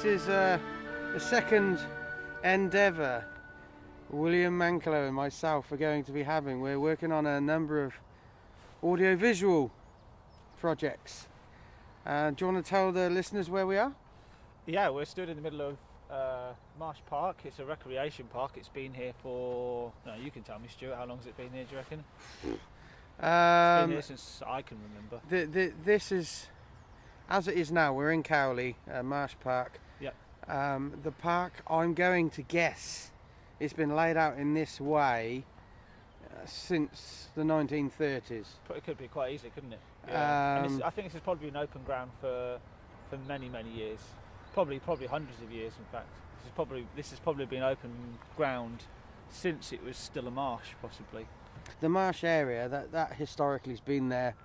this is the second endeavour William Mankelow and myself are going to be having. We're working on a number of audio-visual projects. Do you want to tell the listeners where we are? Yeah, we're stood in the middle of Marsh Park. It's a recreation park. It's been here for... No, you can tell me, Stuart. How long has it been here, do you reckon? It's been here since I can remember. This is, as it is now, we're in Cowley, Marsh Park. Yep. The park, I'm going to guess, it's been laid out in this way since the 1930s. It could be quite easy, couldn't it? Yeah. And I think this has probably been open ground for many, many years. Probably hundreds of years, in fact. This has probably been open ground since it was still a marsh, possibly. The marsh area, that historically has been there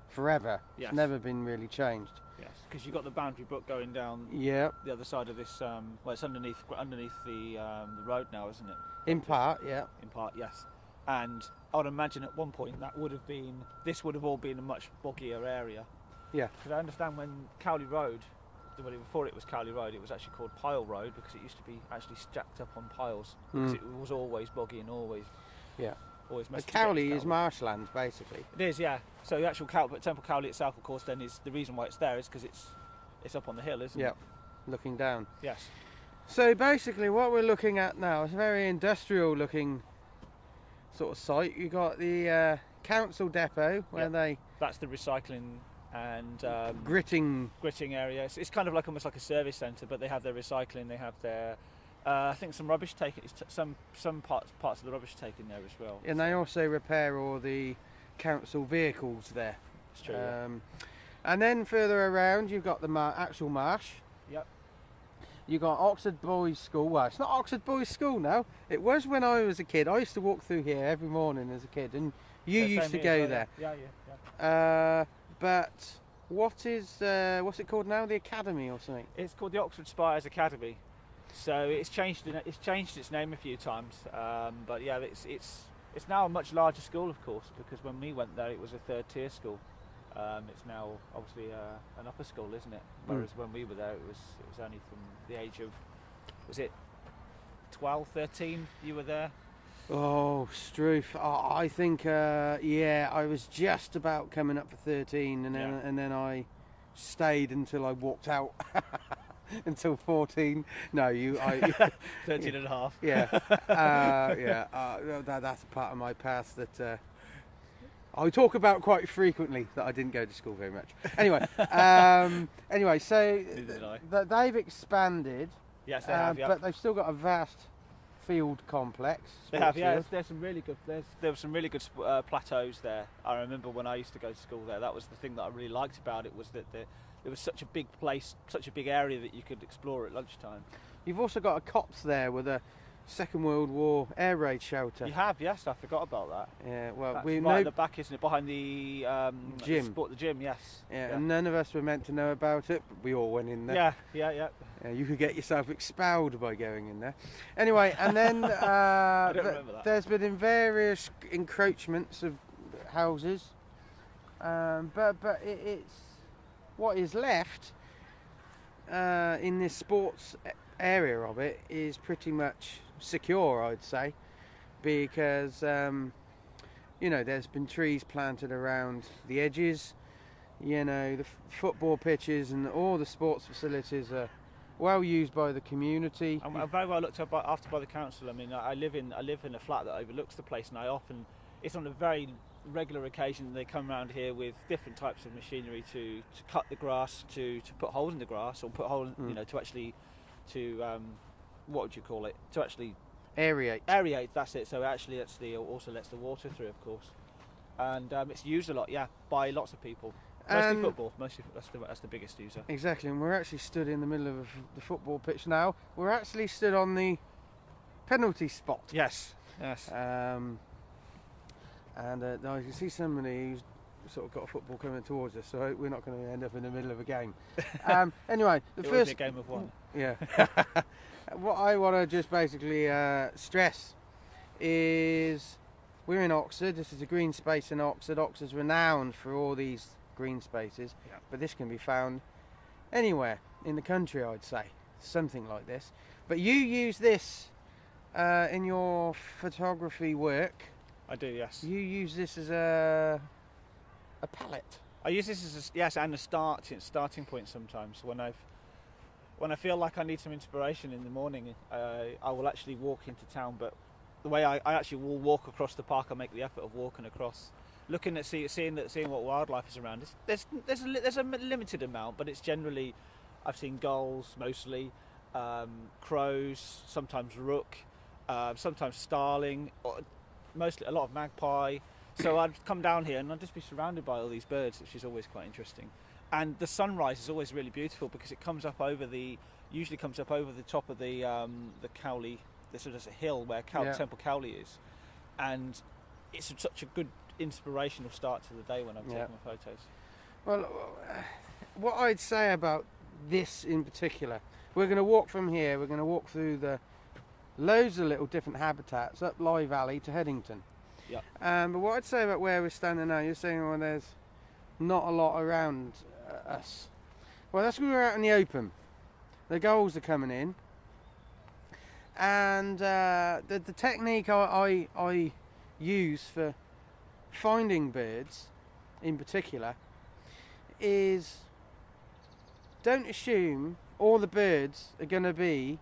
forever. Yes. It's never been really changed. Yes, because you've got the boundary brook going down the other side of this. Well, it's underneath the road now, isn't it? In part, yeah. In part, yes. And I would imagine at one point this would have all been a much boggier area. Yeah. Because I understand when Cowley Road, before it was Cowley Road, it was actually called Pile Road because it used to be actually stacked up on piles because it was always boggy and always messy. Cowley is marshland, basically. It is, yeah. So the actual Temple Cowley itself, of course, then is the reason why it's there is because it's up on the hill, isn't it? Yeah, looking down. Yes. So basically, what we're looking at now is a very industrial-looking sort of site. You got the council depot where that's the recycling and gritting area. It's kind of almost like a service centre, but they have their recycling. They have their I think some rubbish taken. Some parts of the rubbish taken there as well. And they also repair all the council vehicles there. It's true. And then further around, you've got the actual marsh. Yep. You got Oxford Boys School. Well, it's not Oxford Boys School now. It was when I was a kid. I used to walk through here every morning as a kid, and you used to go there. Yeah. But what's it called now? The Academy or something? It's called the Oxford Spires Academy. So it's changed its name a few times. But yeah, it's now a much larger school, of course, because when we went there, it was a third-tier school. It's now obviously an upper school, isn't it? Whereas when we were there, it was only from the age of, was it 12, 13? You were there. Oh, Struth. I think, I was just about coming up for 13, and then I stayed until I walked out. Until 14. No, 13 and a half. Yeah. That's a part of my past that I talk about quite frequently, that I didn't go to school very much. Anyway, so they've expanded. Yes, they have. Yeah. But they've still got a vast field complex. They have. Yeah. There's some really good. There were some really good plateaus there. I remember when I used to go to school there. That was the thing that I really liked about it, was that it was such a big place, such a big area that you could explore at lunchtime. You've also got a copse there with a Second World War air raid shelter. You have, yes. I forgot about that. Yeah, well, that's we right know at the back, isn't it? Behind the gym. The gym, yes. Yeah, and none of us were meant to know about it, but we all went in there. Yeah. You could get yourself expelled by going in there. Anyway, and then I don't remember that. There's been various encroachments of houses, but it's what is left in this sports area of it is pretty much secure, I'd say, because there's been trees planted around the edges. The football pitches and all the sports facilities are well used by the community. I'm very well looked after by the council. I mean, I live in a flat that overlooks the place, and it's on a very regular occasion they come around here with different types of machinery to cut the grass, to put holes in the grass, or put holes, what would you call it? To actually aerate. That's it. So actually, also lets the water through, of course, and it's used a lot, by lots of people. Mostly football. That's the biggest user. Exactly, and we're actually stood in the middle of the football pitch now. We're actually stood on the penalty spot. Yes. And I can see somebody who's sort of got a football coming towards us, so we're not going to end up in the middle of a game. Anyway, it would be a game of one. Yeah. What I want to just basically stress is we're in Oxford. This is a green space in Oxford. Oxford's renowned for all these green spaces, but this can be found anywhere in the country, I'd say. something like this. But you use this in your photography work. I do, yes. You use this as a palette. I use this as and a starting point sometimes. When I feel like I need some inspiration in the morning, I will actually walk into town. But the way I actually will walk across the park, I make the effort of walking across, looking at seeing what wildlife is around. There's a limited amount, but it's generally, I've seen gulls mostly, crows, sometimes rook, sometimes starling, mostly a lot of magpie. So I'd come down here and I'd just be surrounded by all these birds, which is always quite interesting. And the sunrise is always really beautiful because it usually comes up over the top of the Cowley. There's a hill where Temple Cowley is, and it's such a good inspirational start to the day when I'm taking my photos. Well, what I'd say about this in particular, we're going to walk from here. We're going to walk through the loads of little different habitats up Lye Valley to Headington. Yeah. But what I'd say about where we're standing now, you're saying, well, there's not a lot around us. Well, that's when we're out in the open. The gulls are coming in, and the technique I use for finding birds, in particular, is don't assume all the birds are going to be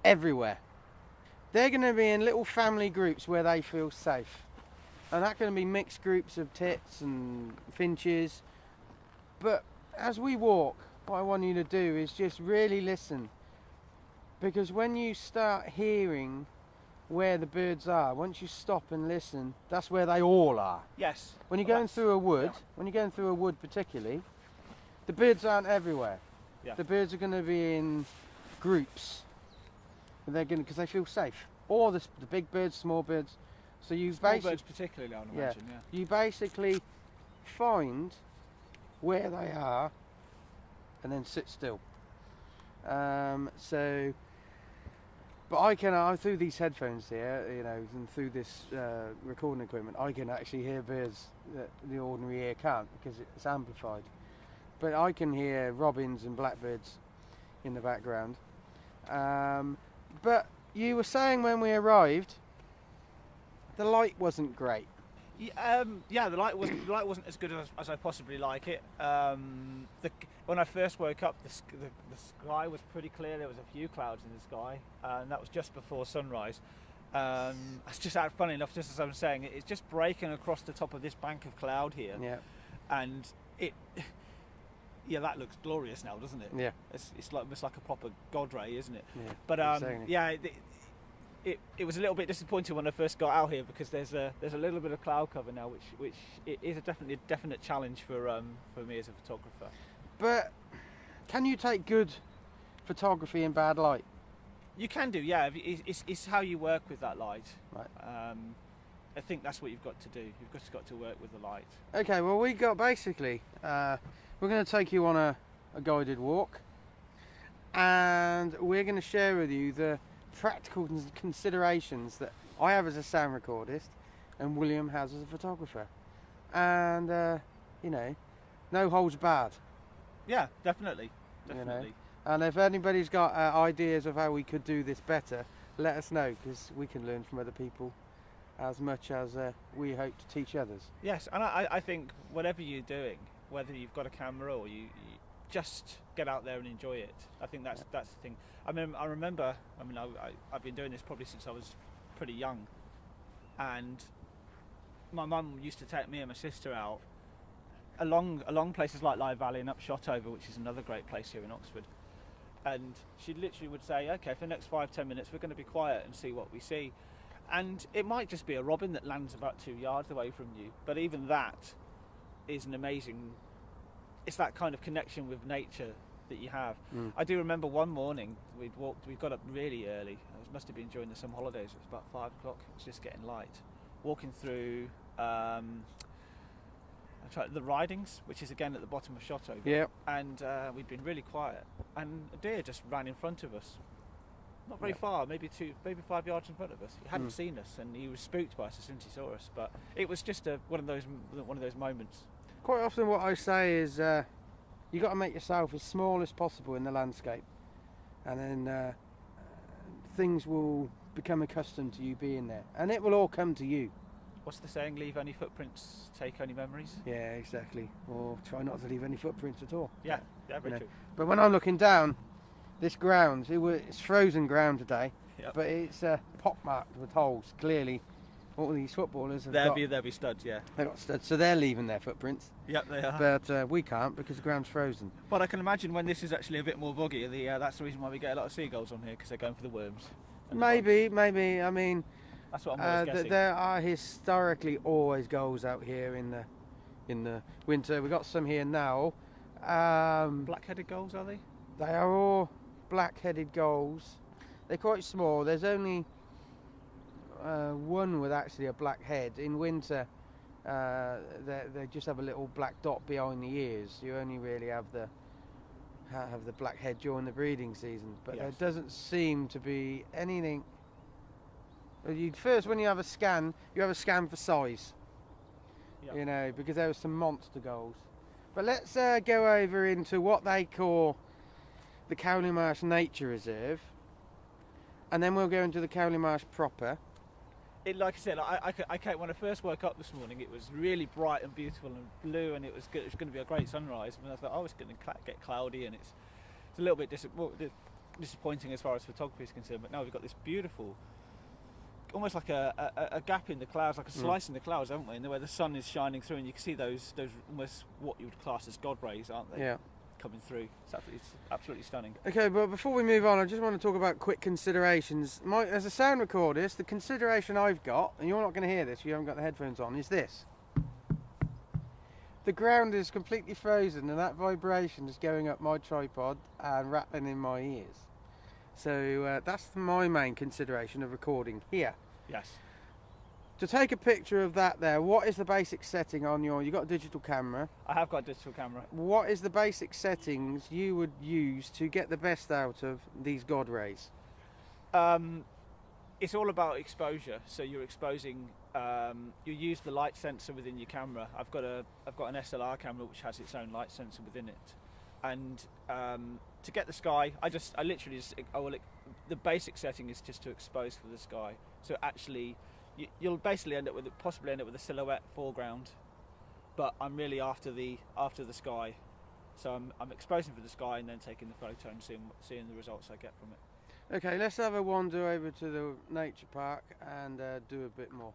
everywhere. They're going to be in little family groups where they feel safe. And that's going to be mixed groups of tits and finches. But as we walk, what I want you to do is just really listen. Because when you start hearing where the birds are, once you stop and listen, that's where they all are. Yes. When you're going through a wood particularly, the birds aren't everywhere. Yeah. The birds are going to be in groups. Because they feel safe. Or the big birds, small birds. So small birds particularly, I would imagine. Yeah. You basically find where they are, and then sit still. But I through these headphones here, and through this recording equipment, I can actually hear birds that the ordinary ear can't because it's amplified. But I can hear robins and blackbirds in the background. But you were saying when we arrived, the light wasn't great. The light wasn't as good as I possibly like it. When I first woke up, the sky was pretty clear. There was a few clouds in the sky, and that was just before sunrise. It's just funny enough, just as I was saying, it's just breaking across the top of this bank of cloud here. Yeah. And that looks glorious now, doesn't it? Yeah. It's almost like a proper god ray, isn't it? Yeah. But it was a little bit disappointing when I first got out here because there's a little bit of cloud cover now, which it is a definite challenge for me as a photographer. But can you take good photography in bad light? You can do, yeah. It's how you work with that light. Right. I think that's what you've got to do. You've just got to work with the light. Okay. Well, we got basically. We're going to take you on a guided walk, and we're going to share with you the practical considerations that I have as a sound recordist and William has as a photographer, and no holds barred. Yeah, definitely. And if anybody's got ideas of how we could do this better, let us know, because we can learn from other people as much as we hope to teach others. Yes, and I think whatever you're doing, whether you've got a camera or you just get out there and enjoy it. I think that's the thing. I remember. I've been doing this probably since I was pretty young, and my mum used to take me and my sister out along places like Lye Valley and up Shotover, which is another great place here in Oxford. And she literally would say, "Okay, for the next 5-10 minutes, we're going to be quiet and see what we see." And it might just be a robin that lands about 2 yards away from you, but even that is an amazing. It's that kind of connection with nature that you have. I do remember one morning we got up really early. It must have been during the summer holidays. It was about 5 o'clock. It was just getting light. Walking through the Ridings, which is again at the bottom of Shotover. Yeah. And we'd been really quiet, and a deer just ran in front of us. Not very far, maybe 5 yards in front of us. He hadn't seen us, and he was spooked by us as soon as he saw us. But it was just one of those moments. Quite often, what I say is, you got to make yourself as small as possible in the landscape, and then things will become accustomed to you being there, and it will all come to you. What's the saying? Leave only footprints, take only memories. Yeah, exactly. Or try not to leave any footprints at all. Yeah, very true. But when I'm looking down this ground, it's frozen ground today, Yep. but it's pockmarked with holes. Clearly, all these footballers have There'll be studs, yeah. They've got studs, so they're leaving their footprints. Yep, they are. But we can't because the ground's frozen. But I can imagine when this is actually a bit more boggy, that's the reason why we get a lot of seagulls on here, because they're going for the worms. and the bugs. Maybe. I mean, That's what I'm always guessing. there are historically always gulls out here in the winter. We've got some here now. Black-headed gulls, are they? They are all black-headed gulls. They're quite small. There's only one with actually a black head. In winter, they just have a little black dot behind the ears. You only really have the black head during the breeding season. But there doesn't seem to be anything. When you have a scan, you have a scan for size. Yep. You know, because there were some monster gulls. But let's go over into what they call the Cowley Marsh Nature Reserve, and then we'll go into the Cowley Marsh proper. Like I said, when I first woke up this morning, it was really bright and beautiful and blue, and it was going to be a great sunrise. And I thought, it's going to get cloudy, and it's a little bit disappointing as far as photography is concerned. But now we've got this beautiful, almost like a gap in the clouds, like a slice in the clouds, haven't we? And where the sun is shining through, and you can see those almost what you would class as God rays, aren't they? Yeah. Coming through. It's absolutely stunning. Okay, but before we move on, I just want to talk about quick considerations. As a sound recordist, the consideration I've got, and you're not going to hear this, you haven't got the headphones on, is this. The ground is completely frozen, and that vibration is going up my tripod and rattling in my ears. So that's my main consideration of recording here. Yes. To take a picture of that there, what is the basic setting on you've got a digital camera. I have got a digital camera. What is the basic settings you would use to get the best out of these God rays? It's all about exposure. So you're exposing, you use the light sensor within your camera. I've got an SLR camera which has its own light sensor within it. And to get the sky, the basic setting is just to expose for the sky. So actually, you'll basically possibly end up with a silhouette foreground, but I'm really after the sky. So I'm exposing for the sky and then taking the photo and seeing the results I get from it. Okay, let's have a wander over to the nature park and do a bit more.